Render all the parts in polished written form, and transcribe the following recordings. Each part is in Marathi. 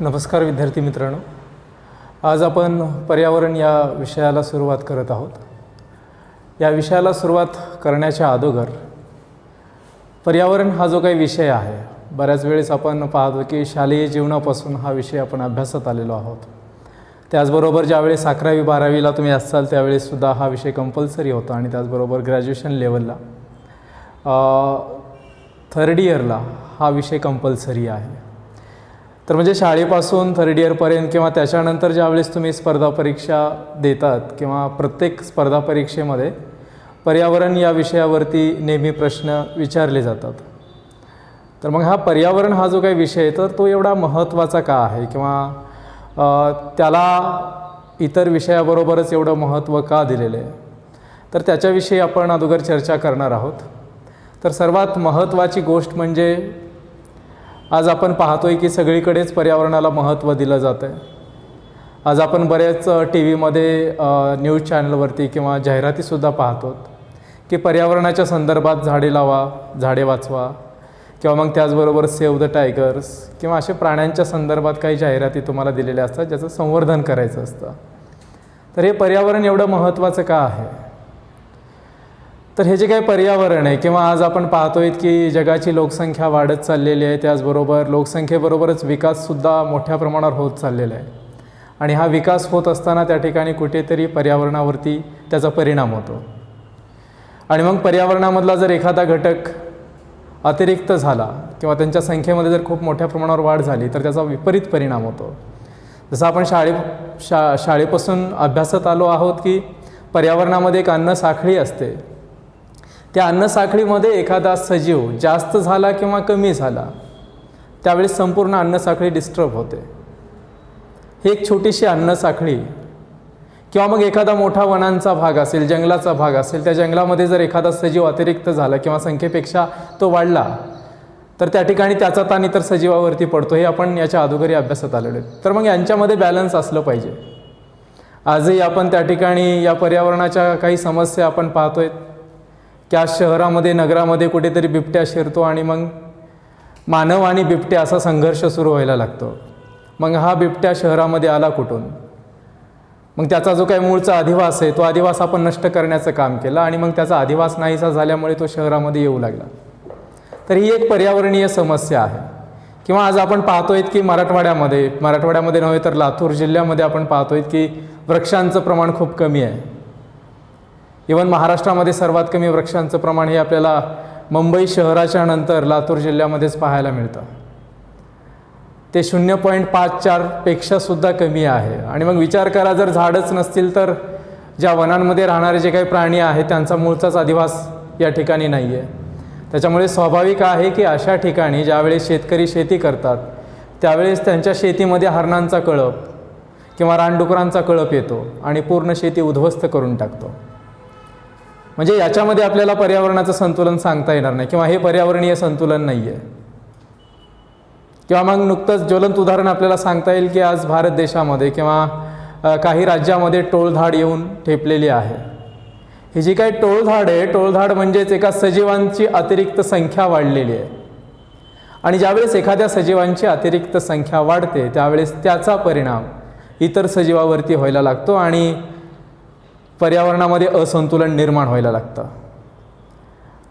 नमस्कार विद्यार्थी मित्रांनो, आज आपण पर्यावरण या विषयाला सुरुवात करत आहोत। या विषयाला सुरुवात करण्याच्या अगोदर पर्यावरण हा जो काही विषय आहे, बऱ्याच वेळेस आपण पाहतो की शालेय जीवनापासून हा विषय आपण अभ्यासत आलेलो आहोत। त्याचबरोबर ज्यावेळेस 11वी 12वीला तुम्ही असाल त्यावेळेस सुद्धा हा विषय कंपल्सरी होता आणि त्याचबरोबर ग्रॅज्युएशन लेवलला थर्ड इयरला हा विषय कंपल्सरी आहे। तर म्हणजे शाळेपासून थर्ड इयरपर्यंत किंवा त्याच्यानंतर ज्यावेळेस तुम्ही स्पर्धा परीक्षा देतात किंवा प्रत्येक स्पर्धा परीक्षेमध्ये पर्यावरण या विषयावरती नेहमी प्रश्न विचारले जातात। तर मग हा पर्यावरण हा जो काही विषय आहे तर तो एवढा महत्त्वाचा का आहे किंवा त्याला इतर विषयाबरोबरच एवढं महत्त्व का दिलेलं आहे, तर त्याच्याविषयी आपण अगोदर चर्चा करणार आहोत। तर सर्वात महत्त्वाची गोष्ट म्हणजे आज आपण पाहतोय की सगळीकडेच पर्यावरणाला महत्त्व दिलं जातं आहे। आज आपण बऱ्याच टी व्हीमध्ये न्यूज चॅनलवरती किंवा जाहिरातीसुद्धा पाहतो की पर्यावरणाच्या संदर्भात झाडे लावा, झाडे वाचवा किंवा मग त्याचबरोबर सेव्ह द टायगर्स किंवा असे प्राण्यांच्या संदर्भात काही जाहिराती तुम्हाला दिलेल्या असतात ज्याचं संवर्धन करायचं असतं। तर हे पर्यावरण एवढं महत्त्वाचं का आहे? तर हे जे काही पर्यावरण आहे किंवा आज आपण पाहतोय की जगाची लोकसंख्या वाढत चाललेली आहे, त्याचबरोबर लोकसंख्येबरोबरच विकाससुद्धा मोठ्या प्रमाणावर होत चाललेला आहे आणि हा विकास होत असताना त्या ठिकाणी कुठेतरी पर्यावरणावरती त्याचा परिणाम होतो आणि मग पर्यावरणामधला जर एखादा घटक अतिरिक्त झाला किंवा त्यांच्या संख्येमध्ये जर खूप मोठ्या प्रमाणावर वाढ झाली तर त्याचा विपरीत परिणाम होतो। जसं आपण शाळेपासून अभ्यासत आलो आहोत की पर्यावरणामध्ये एक अन्नसाखळी असते। त्या अन्नसाखळीमध्ये एखादा सजीव जास्त झाला किंवा कमी झाला त्यावेळेस संपूर्ण अन्नसाखळी डिस्टर्ब होते। ही एक छोटीशी अन्नसाखळी किंवा मग एखादा मोठा वनांचा भाग असेल, जंगलाचा भाग असेल, त्या जंगलामध्ये जर एखादा सजीव अतिरिक्त झाला किंवा संख्येपेक्षा तो वाढला तर त्या ठिकाणी त्याचा ताण इतर सजीवावरती पडतो। हे आपण याच्या अगोदरही अभ्यासात आलेलो आहे। तर मग यांच्यामध्ये बॅलन्स असलं पाहिजे। आजही आपण त्या ठिकाणी या पर्यावरणाच्या काही समस्या आपण पाहतोय की आज शहरामध्ये नगरामध्ये कुठेतरी बिबट्या शिरतो आणि मग मानव आणि बिबट्या असा संघर्ष सुरू व्हायला लागतो। मग हा बिबट्या शहरामध्ये आला कुठून? मग त्याचा जो काही मूळचा अधिवास आहे तो अधिवास आपण नष्ट करण्याचं काम केलं आणि मग त्याचा अधिवास नाहीसा झाल्यामुळे तो शहरामध्ये येऊ लागला। तर ही एक पर्यावरणीय समस्या आहे। किंवा आज आपण पाहतोय की मराठवाड्यामध्ये नव्हे तर लातूर जिल्ह्यामध्ये आपण पाहतोय की वृक्षांचं प्रमाण खूप कमी आहे। इव्हन महाराष्ट्रामध्ये सर्वात कमी वृक्षांचं प्रमाण हे आपल्याला मुंबई शहराच्या नंतर लातूर जिल्ह्यामध्येच पाहायला मिळतं। ते 0.54 पेक्षासुद्धा कमी आहे। आणि मग विचार करा, जर झाडच नसतील तर ज्या वनांमध्ये राहणारे जे काही प्राणी आहेत त्यांचा मूळचाच अधिवास या ठिकाणी नाही आहे। त्याच्यामुळे स्वाभाविक आहे की अशा ठिकाणी ज्यावेळेस शेतकरी शेती करतात त्यावेळेस त्यांच्या शेतीमध्ये हरणांचा कळप किंवा रानडुकरांचा कळप येतो आणि पूर्ण शेती उद्ध्वस्त करून टाकतो। म्हणजे याच्यामध्ये आपल्याला पर्यावरणाचं संतुलन सांगता येणार नाही किंवा हे पर्यावरणीय संतुलन नाही आहे। किंवा मग नुकतंच ज्वलंत उदाहरण आपल्याला सांगता येईल की आज भारत देशामध्ये किंवा काही राज्यामध्ये टोळधाड येऊन ठेपलेली आहे। ही जी काही टोळधाड आहे, टोळधाड म्हणजेच एका सजीवांची अतिरिक्त संख्या वाढलेली आहे आणि ज्यावेळेस एखाद्या सजीवांची अतिरिक्त संख्या वाढते त्यावेळेस त्याचा परिणाम इतर सजीवावरती व्हायला लागतो आणि पर्यावरणामध्ये असंतुलन निर्माण व्हायला लागतं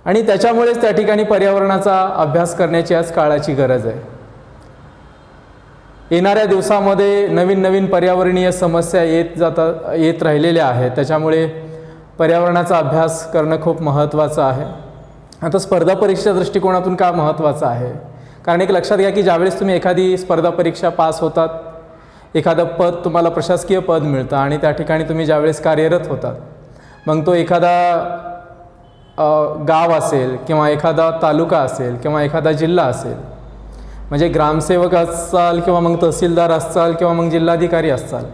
आणि त्याच्यामुळेच त्या ठिकाणी पर्यावरणाचा अभ्यास करण्याची आज काळाची गरज आहे। येणाऱ्या दिवसामध्ये नवीन नवीन पर्यावरणीय समस्या येत राहिलेल्या आहेत। त्याच्यामुळे पर्यावरणाचा अभ्यास करणं खूप महत्त्वाचं आहे। आता स्पर्धा परीक्षा दृष्टिकोनातून का महत्त्वाचं आहे? कारण एक लक्षात घ्या की ज्यावेळेस तुम्ही एखादी स्पर्धा परीक्षा पास होतात, एखादं पद तुम्हाला प्रशासकीय पद मिळतं आणि त्या ठिकाणी तुम्ही ज्यावेळेस कार्यरत होतात मग तो एखादा गाव असेल किंवा एखादा तालुका असेल किंवा एखादा जिल्हा असेल, म्हणजे ग्रामसेवक असाल किंवा मग तहसीलदार असाल किंवा मग जिल्हाधिकारी असाल,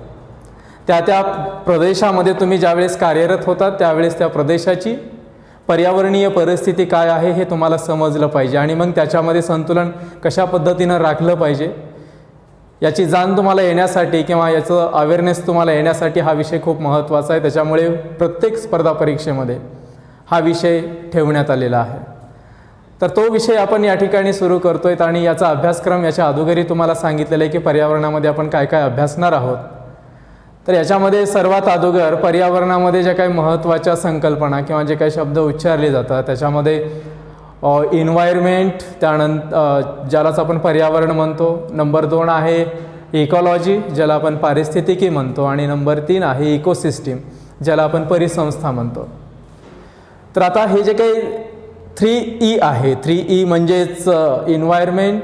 त्या प्रदेशामध्ये तुम्ही ज्यावेळेस कार्यरत होतात त्यावेळेस त्या प्रदेशाची पर्यावरणीय परिस्थिती काय आहे हे तुम्हाला समजलं पाहिजे आणि मग त्याच्यामध्ये संतुलन कशा पद्धतीनं राखलं पाहिजे याची जाण तुम्हाला येण्यासाठी किंवा याचं अवेअरनेस तुम्हाला येण्यासाठी हा विषय खूप महत्त्वाचा आहे। त्याच्यामुळे प्रत्येक स्पर्धा परीक्षेमध्ये हा विषय ठेवण्यात आलेला आहे। तर तो विषय आपण या ठिकाणी सुरू करतोय आणि याचा अभ्यासक्रम याच्या अगोदरही तुम्हाला सांगितलेलं आहे की पर्यावरणामध्ये आपण काय काय अभ्यासणार आहोत. तर याच्यामध्ये सर्वात अगोदर पर्यावरणामध्ये ज्या काही महत्त्वाच्या संकल्पना किंवा जे काही शब्द उच्चारले जातात त्याच्यामध्ये इन्व्हायरमेंट, त्यानंतर ज्यालाच आपण पर्यावरण म्हणतो. नंबर 2 आहे इकॉलॉजी, ज्याला आपण पारिस्थितिकी म्हणतो. आणि नंबर 3 आहे इकोसिस्टीम, ज्याला आपण परिसंस्था म्हणतो. तर आता हे जे काही 3E आहे, 3E म्हणजेच इन्व्हायरमेंट,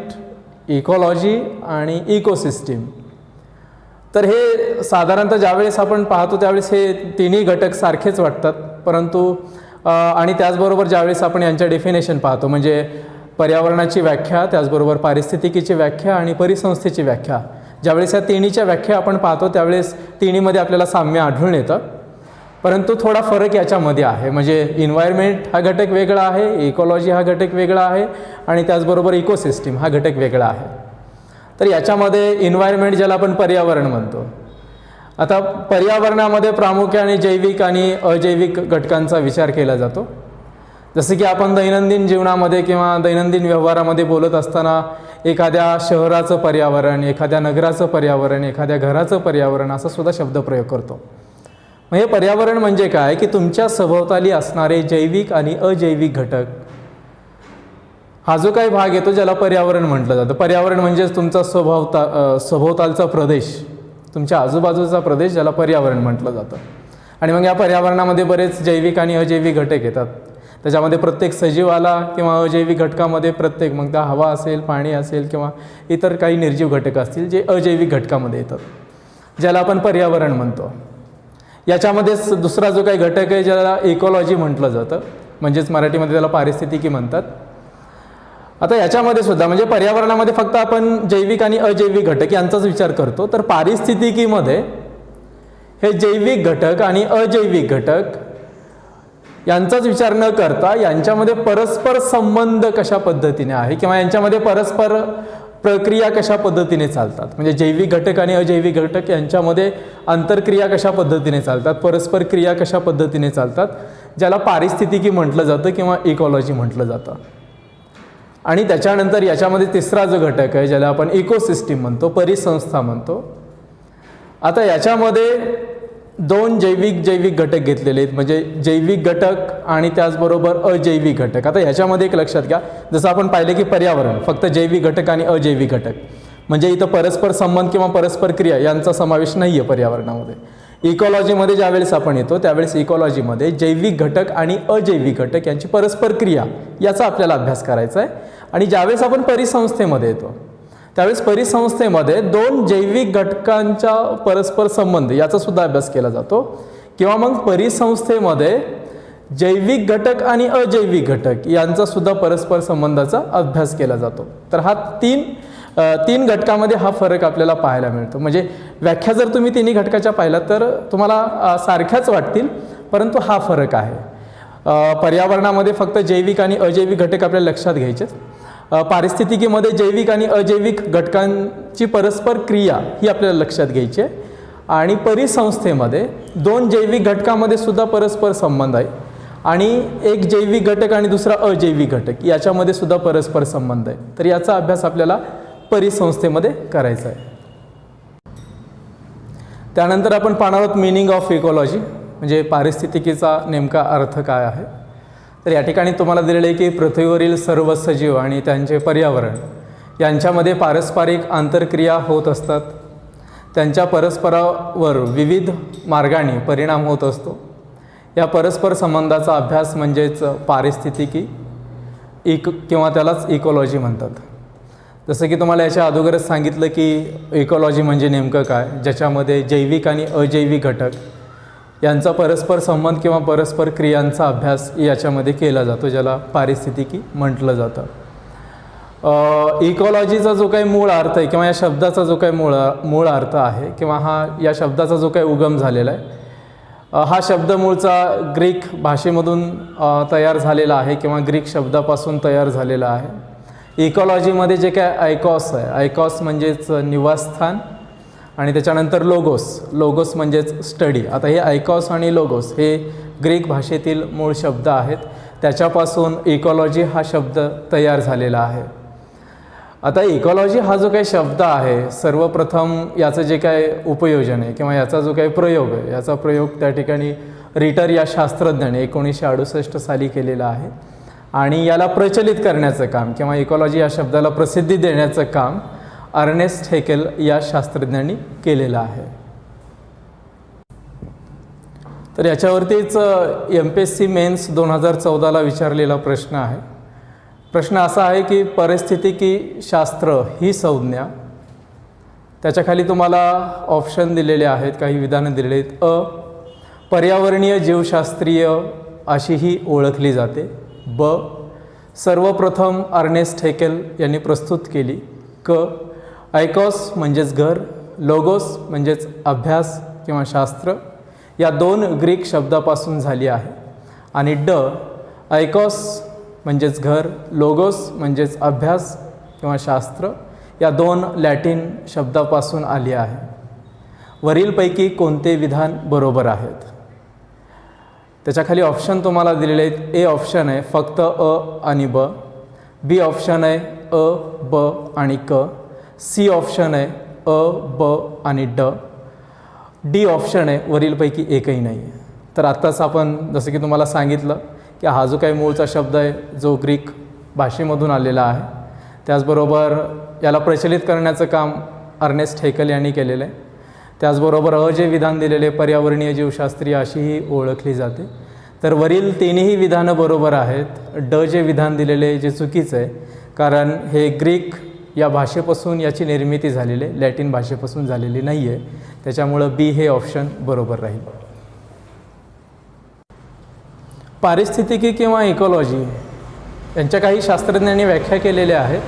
इकॉलॉजी आणि इकोसिस्टीम. तर हे साधारणतः ज्यावेळेस आपण पाहतो त्यावेळेस हे तिन्ही घटक सारखेच वाटतात, परंतु आणि त्याचबरोबर ज्यावेळेस आपण यांच्या डेफिनेशन पाहतो म्हणजे पर्यावरणाची व्याख्या, त्याचबरोबर पारिस्थितिकीची व्याख्या आणि परिसंस्थेची व्याख्या, ज्यावेळेस या तिन्हीच्या व्याख्या आपण पाहतो त्यावेळेस तिन्हीमध्ये आपल्याला साम्य आढळून येतं. परंतु थोडा फरक याच्यामध्ये आहे. म्हणजे इन्व्हायरमेंट हा घटक वेगळा आहे, इकॉलॉजी हा घटक वेगळा आहे आणि त्याचबरोबर इकोसिस्टीम हा घटक वेगळा आहे. तर याच्यामध्ये इन्व्हायरमेंट ज्याला आपण पर्यावरण म्हणतो. आता पर्यावरणामध्ये प्रामुख्याने जैविक आणि अजैविक घटकांचा विचार केला जातो. जसे की आपण दैनंदिन जीवनामध्ये किंवा दैनंदिन व्यवहारामध्ये बोलत असताना एखाद्या शहराचं पर्यावरण, एखाद्या नगराचं पर्यावरण, एखाद्या घराचं पर्यावरण असा सुद्धा शब्दप्रयोग करतो. मग हे पर्यावरण म्हणजे काय की तुमच्या सभोवताली असणारे जैविक आणि अजैविक घटक हा जो काही भाग येतो ज्याला पर्यावरण म्हटलं जातं. पर्यावरण म्हणजेच तुमचा सभोवतालचा प्रदेश, तुमच्या आजूबाजूचा प्रदेश, ज्याला पर्यावरण म्हटलं जातं. आणि मग या पर्यावरणामध्ये बरेच जैविक आणि अजैविक घटक येतात. त्याच्यामध्ये प्रत्येक सजीवाला किंवा अजैविक घटकामध्ये प्रत्येक, मग त्या हवा असेल, पाणी असेल किंवा इतर काही निर्जीव घटक असतील जे अजैविक घटकामध्ये येतात, ज्याला आपण पर्यावरण म्हणतो. याच्यामध्येच दुसरा जो काही घटक आहे ज्याला इकॉलॉजी म्हटलं जातं, म्हणजेच मराठीमध्ये त्याला पारिस्थितिकी म्हणतात. आता याच्यामध्ये सुद्धा म्हणजे पर्यावरणामध्ये फक्त आपण जैविक आणि अजैविक घटक यांचाच विचार करतो. तर पारिस्थितिकीमध्ये हे जैविक घटक आणि अजैविक घटक यांचाच विचार न करता यांच्यामध्ये परस्पर संबंध कशा पद्धतीने आहे किंवा यांच्यामध्ये परस्पर प्रक्रिया कशा पद्धतीने चालतात, म्हणजे जैविक घटक आणि अजैविक घटक यांच्यामध्ये आंतरक्रिया कशा पद्धतीने चालतात, परस्पर क्रिया कशा पद्धतीने चालतात, ज्याला पारिस्थितिकी म्हटलं जातं किंवा इकॉलॉजी म्हटलं जातं. आणि त्याच्यानंतर याच्यामध्ये तिसरा जो घटक आहे ज्याला आपण इकोसिस्टीम म्हणतो, परिसंस्था म्हणतो. आता याच्यामध्ये 2 जैविक घटक घेतलेले आहेत, म्हणजे जैविक घटक आणि त्याचबरोबर अजैविक घटक. आता ह्याच्यामध्ये एक लक्षात घ्या, जसं आपण पाहिलं की पर्यावरण फक्त जैविक घटक आणि अजैविक घटक, म्हणजे इथं परस्पर संबंध किंवा परस्पर क्रिया यांचा समावेश नाही आहे पर्यावरणामध्ये. इकॉलॉजीमध्ये ज्यावेळेस आपण येतो त्यावेळेस इकॉलॉजीमध्ये जैविक घटक आणि अजैविक घटक यांची परस्पर क्रिया याचा आपल्याला अभ्यास करायचा आहे. आणि ज्यावेळेस आपण परिसंस्थेमध्ये येतो त्यावेळेस परिसंस्थेमध्ये 2 जैविक घटकांच्या परस्पर संबंध याचा सुद्धा अभ्यास केला जातो. किंवा मग परिसंस्थेमध्ये जैविक घटक आणि अजैविक घटक यांचा सुद्धा परस्पर संबंधाचा अभ्यास केला जातो. तर हा तीन घटकामध्ये हा फरक आपल्याला पाहायला मिळतो. म्हणजे व्याख्या जर तुम्ही तिन्ही घटकाच्या पाहिलात तर तुम्हाला सारख्याच वाटतील, परंतु हा फरक आहे. पर्यावरणामध्ये फक्त जैविक आणि अजैविक घटक आपल्याला लक्षात घ्यायचे. पारिस्थितिकीमध्ये जैविक आणि अजैविक घटकांची परस्पर क्रिया ही आपल्याला लक्षात घ्यायची आहे. आणि परिसंस्थेमध्ये 2 जैविक घटकामध्ये सुद्धा परस्पर संबंध आहे आणि एक जैविक घटक आणि दुसरा अजैविक घटक याच्यामध्ये सुद्धा परस्पर संबंध आहे. तर याचा अभ्यास आपल्याला परिसंस्थेमध्ये करायचा आहे. त्यानंतर आपण पाहणार आहोत मीनिंग ऑफ इकॉलॉजी, म्हणजे पारिस्थितिकीचा नेमका अर्थ काय आहे. तर या ठिकाणी तुम्हाला दिलेलं आहे की पृथ्वीवरील सर्व सजीव आणि त्यांचे पर्यावरण यांच्यामध्ये पारस्परिक आंतरक्रिया होत असतात. त्यांच्या परस्परावर विविध मार्गाने परिणाम होत असतो. या परस्पर संबंधाचा अभ्यास म्हणजेच पारिस्थितिकी किंवा त्यालाच इकॉलॉजी म्हणतात. जसं की तुम्हाला याच्या अगोदरच सांगितलं की इकॉलॉजी म्हणजे नेमकं काय, ज्याच्यामध्ये जैविक आणि अजैविक घटक यांचा परस्पर संबंध किंवा परस्पर क्रियांचा अभ्यास याच्यामध्ये केला जातो, ज्याला पारिस्थितिकी म्हटलं जातं. इकॉलॉजीचा जो काही मूळ अर्थ आहे किंवा या शब्दाचा जो काही मूळ अर्थ आहे किंवा या शब्दाचा जो काही उगम झालेला आहे, हा शब्द मूळचा ग्रीक भाषेमधून तयार झालेला आहे किंवा ग्रीक शब्दापासून तयार झालेला आहे. इकॉलॉजीमध्ये जे काय आयकॉस आहे, आयकॉस म्हणजेच निवासस्थान आणि त्याच्यानंतर लोगोस म्हणजेच स्टडी. आता हे आयकॉस आणि लोगोस हे ग्रीक भाषेतील मूळ शब्द आहेत. त्याच्यापासून इकॉलॉजी हा शब्द तयार झालेला आहे. आता इकॉलॉजी हा जो काही शब्द आहे, सर्वप्रथम याचं जे काय उपयोजन आहे किंवा याचा जो काही प्रयोग आहे, याचा प्रयोग त्या ठिकाणी रिटर या शास्त्रज्ञाने 1968 साली केलेला आहे आणि याला प्रचलित करण्याचं काम किंवा इकॉलॉजी या शब्दाला प्रसिद्धी देण्याचं काम अर्नेस्ट हेकेल या शास्त्रज्ञांनी केलेलं आहे. तर याच्यावरतीच MPSC मेन्स 2014ला विचारलेला प्रश्न आहे. प्रश्न असा आहे की परिस्थितिकी शास्त्र ही संज्ञा, त्याच्याखाली तुम्हाला ऑप्शन दिलेले आहेत, काही विधानं दिलेली आहेत. पर्यावरणीय जीवशास्त्रीय अशीही ओळखली जाते. सर्वप्रथम अर्नेस्ट हेकेल यांनी प्रस्तुत केली. आयकॉस म्हणजेच घर, लोगोस म्हणजेच अभ्यास किंवा शास्त्र या 2 ग्रीक शब्दापासून झाली आहे. आणि आयकॉस म्हणजेच घर, लोगोस म्हणजेच अभ्यास किंवा शास्त्र या 2 लॅटिन शब्दापासून आली आहे. वरीलपैकी कोणते विधान बरोबर आहेत? त्याच्याखाली ऑप्शन तुम्हाला दिलेले आहेत. ए ऑप्शन आहे फक्त आणि बी ऑप्शन आहे ब आणि क, सी ऑप्शन आहे ब आणि डी ऑप्शन आहे वरीलपैकी एकही नाही आहे. तर आत्ताच आपण जसं की तुम्हाला सांगितलं की हा जो काही मूळचा शब्द आहे जो ग्रीक भाषेमधून आलेला आहे, त्याचबरोबर याला प्रचलित करण्याचं काम अर्नेस्ट हेकेल यांनी केलेलं आहे. त्याचबरोबर जे विधान दिलेले पर्यावरणीय जीवशास्त्रीय अशीही ओळखली जाते. तर वरील 3ही विधानं बरोबर आहेत. जे विधान दिलेले जे चुकीचं आहे, कारण हे ग्रीक या भाषेपासून याची निर्मिती झालेली आहे, लॅटिन भाषेपासून झालेली नाही आहे. त्याच्यामुळं बी हे ऑप्शन बरोबर राहील. पारिस्थितिकी किंवा इकॉलॉजी यांच्या काही शास्त्रज्ञांनी व्याख्या केलेल्या आहेत.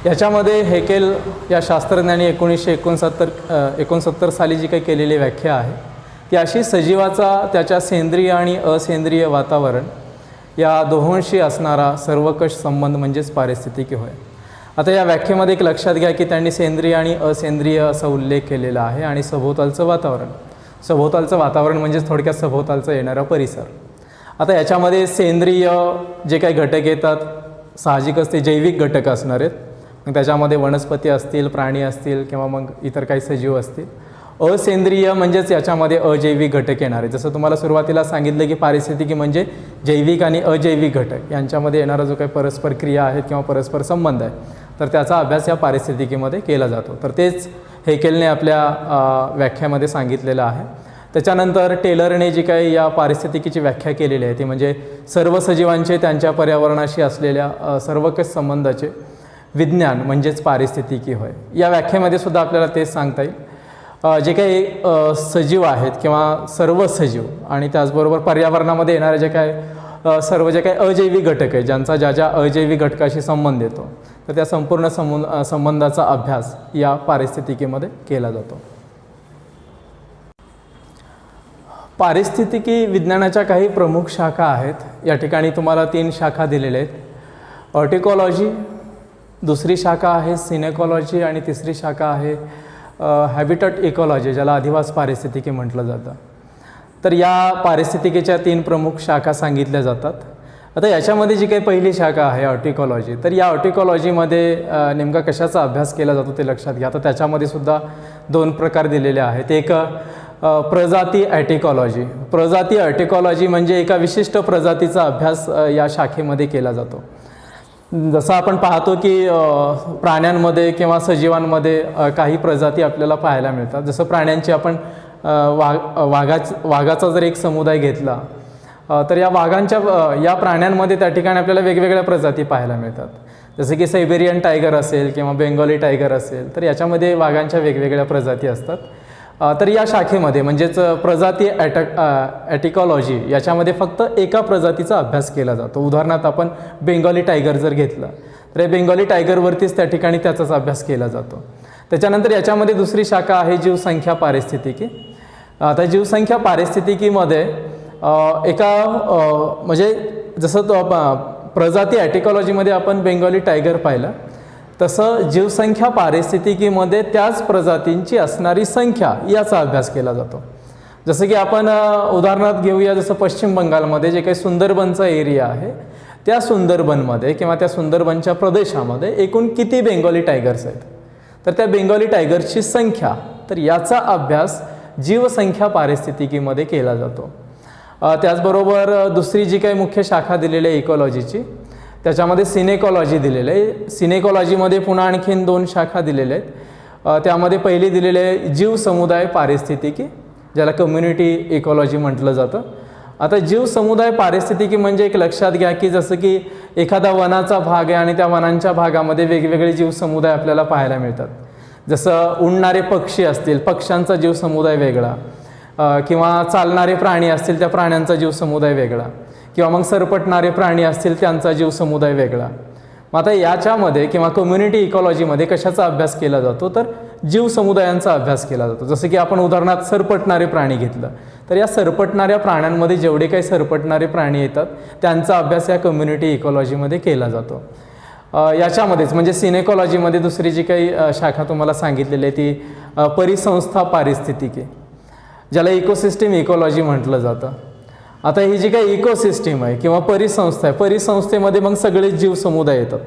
याच्यामध्ये हेकेल या शास्त्रज्ञांनी 1969 साली जी काही केलेली व्याख्या आहे ती अशी: सजीवाचा त्याच्या सेंद्रिय आणि असेंद्रिय वातावरण या दोहोंशी असणारा सर्वकष संबंध म्हणजेच पारिस्थितिकी होय. आता या व्याख्येमध्ये एक लक्षात घ्या की त्यांनी सेंद्रिय आणि असेंद्रिय असा उल्लेख केलेला आहे आणि सभोवतालचं वातावरण म्हणजेच थोडक्यात सभोवतालचं येणारा परिसर. आता याच्यामध्ये सेंद्रिय जे काही घटक येतात साहजिकच ते जैविक घटक असणार आहेत. मग त्याच्यामध्ये वनस्पती असतील, प्राणी असतील किंवा मग इतर काही सजीव असतील. असेंद्रिय म्हणजेच याच्यामध्ये अजैविक घटक येणार आहे. जसं तुम्हाला सुरुवातीला सांगितलं की पारिस्थितिकी म्हणजे जैविक आणि अजैविक घटक यांच्यामध्ये येणारा जो काही परस्पर क्रिया आहेत किंवा परस्पर संबंध आहे, तर त्याचा अभ्यास या पारिस्थितिकीमध्ये केला जातो. तर तेच हेकेलने आपल्या व्याख्यामध्ये सांगितलेलं आहे. त्याच्यानंतर टेलरने जी काही या पारिस्थितिकीची व्याख्या केलेली आहे ती म्हणजे सर्व सजीवांचे त्यांच्या पर्यावरणाशी असलेल्या सर्वकष संबंधाचे विज्ञान म्हणजेच पारिस्थितिकी होय. या व्याख्येमध्ये सुद्धा आपल्याला तेच सांगता येईल. जे काही सजीव आहेत किंवा सर्व सजीव आणि त्याचबरोबर पर्यावरणामध्ये येणारे जे काय सर्व जे काही अजैविक घटक आहे ज्यांचा ज्या अजैविक घटकाशी संबंध येतो, तर त्या संपूर्ण संबंधाचा अभ्यास या पारिस्थितिकीमध्ये केला जातो. पारिस्थितिकी विज्ञानाच्या काही प्रमुख शाखा आहेत. या ठिकाणी तुम्हाला 3 शाखा दिलेल्या आहेत. ऑर्टिकॉलॉजी, दुसरी शाखा आहे सिनेकॉलॉजी आणि तिसरी शाखा आहे हॅबिटॅट इकॉलॉजी, ज्याला अधिवास पारिस्थितिकी म्हटलं जातं. तर या पारिस्थितिकीच्या 3 प्रमुख शाखा सांगितल्या जातात. आता याच्यामध्ये जी काही पहिली शाखा आहे ऑर्टिकॉलॉजी, तर या ऑर्टिकॉलॉजीमध्ये नेमका कशाचा अभ्यास केला जातो ते लक्षात घ्या. तर त्याच्यामध्ये सुद्धा 2 प्रकार दिलेले आहेत. एक प्रजाती ॲटिकॉलॉजी. प्रजाती ॲटिकॉलॉजी म्हणजे एका विशिष्ट प्रजातीचा अभ्यास या शाखेमध्ये केला जातो. जसं आपण पाहतो की प्राण्यांमध्ये किंवा सजीवांमध्ये काही प्रजाती आपल्याला पाहायला मिळतात. जसं प्राण्यांची आपण वाघाचा जर एक समुदाय घेतला तर या प्राण्यांमध्ये त्या ठिकाणी आपल्याला वेगवेगळ्या प्रजाती पाहायला मिळतात. जसं की सायबेरियन टायगर असेल किंवा बेंगॉली टायगर असेल, तर याच्यामध्ये वाघांच्या वेगवेगळ्या प्रजाती असतात. तर या शाखेमध्ये म्हणजेच प्रजाती ॲटिकॉलॉजी याच्यामध्ये फक्त एका प्रजातीचा अभ्यास केला जातो. उदाहरणार्थ आपण बेंगॉली टायगर जर घेतलं तर बेंगॉली टायगरवरतीच त्या ठिकाणी त्याचाच अभ्यास केला जातो. त्याच्यानंतर याच्यामध्ये दुसरी शाखा आहे जीवसंख्या पारिस्थितिकी. आता जीवसंख्या पारिस्थितिकीमध्ये म्हणजे जसं तो प्रजाती ॲटिकॉलॉजीमध्ये आपण बेंगॉली टायगर पाहिलं, तसं जीवसंख्या पारिस्थितिकीमध्ये त्याच प्रजातींची असणारी संख्या याचा अभ्यास केला जातो. जसं की आपण उदाहरणार्थ घेऊया, जसं पश्चिम बंगालमध्ये जे काही सुंदरबनचा एरिया आहे, त्या सुंदरबनमध्ये किंवा त्या सुंदरबनच्या प्रदेशामध्ये एकूण किती बेंगॉली टायगर्स आहेत, तर त्या बेंगॉली टायगर्सची संख्या, तर याचा अभ्यास जीवसंख्या पारिस्थितिकीमध्ये केला जातो. त्याचबरोबर दुसरी जी काही मुख्य शाखा दिलेली आहे इकॉलॉजीची, त्याच्यामध्ये सिनेकॉलॉजी दिलेलं आहे. सिनेकॉलॉजीमध्ये पुन्हा आणखीन 2 शाखा दिलेल्या आहेत. त्यामध्ये पहिली दिलेली आहे जीव समुदाय पारिस्थितिकी, ज्याला कम्युनिटी इकॉलॉजी म्हटलं जातं. आता जीव समुदाय पारिस्थितिकी म्हणजे एक लक्षात घ्या की जसं की एखादा वनाचा भाग आहे आणि त्या वनांच्या भागामध्ये वेगवेगळे जीव समुदाय आपल्याला पाहायला मिळतात. जसं उडणारे पक्षी असतील, पक्ष्यांचा जीव समुदाय वेगळा, किंवा चालणारे प्राणी असतील, त्या प्राण्यांचा जीव समुदाय वेगळा, किंवा मग सरपटणारे प्राणी असतील, त्यांचा जीव समुदाय वेगळा. मग आता याच्यामध्ये किंवा कम्युनिटी इकॉलॉजीमध्ये कशाचा अभ्यास केला जातो, तर जीव समुदायांचा अभ्यास केला जातो. जसं की आपण उदाहरणार्थ सरपटणारे प्राणी घेतलं, तर या सरपटणाऱ्या प्राण्यांमध्ये जेवढे काही सरपटणारे प्राणी येतात त्यांचा अभ्यास या कम्युनिटी इकॉलॉजीमध्ये केला जातो. याच्यामध्येच म्हणजे सिनेकॉलॉजीमध्ये दुसरी जी काही शाखा तुम्हाला सांगितलेली आहे ती परिसंस्था पारिस्थितिकी, ज्याला इकोसिस्टीम इकॉलॉजी म्हटलं जातं. आता ही जी काही इकोसिस्टीम आहे किंवा परिसंस्था आहे, परिसंस्थेमध्ये मग सगळे जीव समुदाय येतात.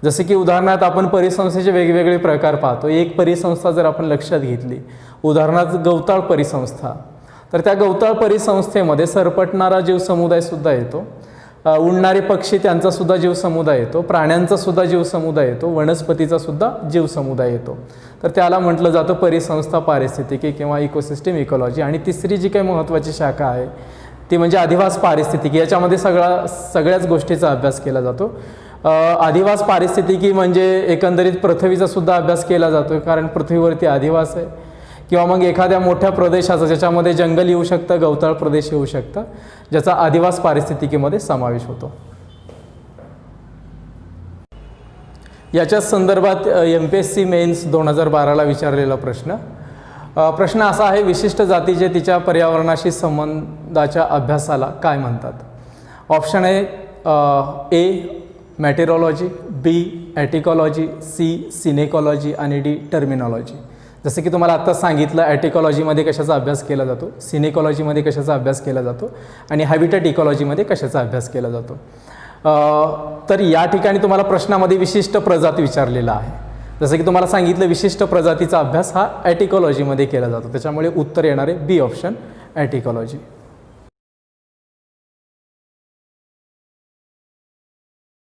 जसे की उदाहरणार्थ आपण परिसंस्थेचे वेगवेगळे प्रकार पाहतो. एक परिसंस्था जर आपण लक्षात घेतली, उदाहरणार्थ गवताळ परिसंस्था, तर त्या गवताळ परिसंस्थेमध्ये सरपटणारा जीव समुदायसुद्धा येतो, उडणारे पक्षी त्यांचा सुद्धा जीव समुदाय येतो, प्राण्यांचा सुद्धा जीव समुदाय येतो, वनस्पतीचा सुद्धा जीव समुदाय येतो. तर त्याला म्हटलं जातं परिसंस्था पारिस्थितिकी किंवा इकोसिस्टीम इकॉलॉजी. आणि तिसरी जी काही महत्त्वाची शाखा आहे ती म्हणजे अधिवास पारिस्थितिकी. याच्यामध्ये सगळ्याच गोष्टीचा अभ्यास केला जातो. अधिवास पारिस्थितिकी म्हणजे एकंदरीत पृथ्वीचा सुद्धा अभ्यास केला जातो, कारण पृथ्वीवरती अधिवास आहे, किंवा मग एखाद्या मोठ्या प्रदेशाचा ज्याच्यामध्ये जंगल येऊ शकतं, गवताळ प्रदेश येऊ शकतं, ज्याचा अधिवास पारिस्थितिकीमध्ये समावेश होतो. याच्याच संदर्भात MPSC मेन्स 2012ला विचारलेला प्रश्न असा आहे, विशिष्ट जातीचे तिच्या पर्यावरणाशी संबंधाच्या अभ्यासाला काय म्हणतात? ऑप्शन आहे A मॅटेरिओलॉजी, B ॲटिकॉलॉजी, C सिनेकॉलॉजी आणि D टर्मिनॉलॉजी. जसं की तुम्हाला आत्ता सांगितलं, ॲटिकॉलॉजीमध्ये कशाचा अभ्यास केला जातो, सिनेकॉलॉजीमध्ये कशाचा अभ्यास केला जातो आणि हॅबिटॅट इकॉलॉजीमध्ये कशाचा अभ्यास केला जातो. तर या ठिकाणी तुम्हाला प्रश्नामध्ये विशिष्ट प्रजाती विचारलेला आहे. जसं की तुम्हाला सांगितलं विशिष्ट प्रजातीचा अभ्यास हा ॲटिकॉलॉजीमध्ये केला जातो, त्याच्यामुळे उत्तर येणार आहे B ऑप्शन ॲटिकॉलॉजी.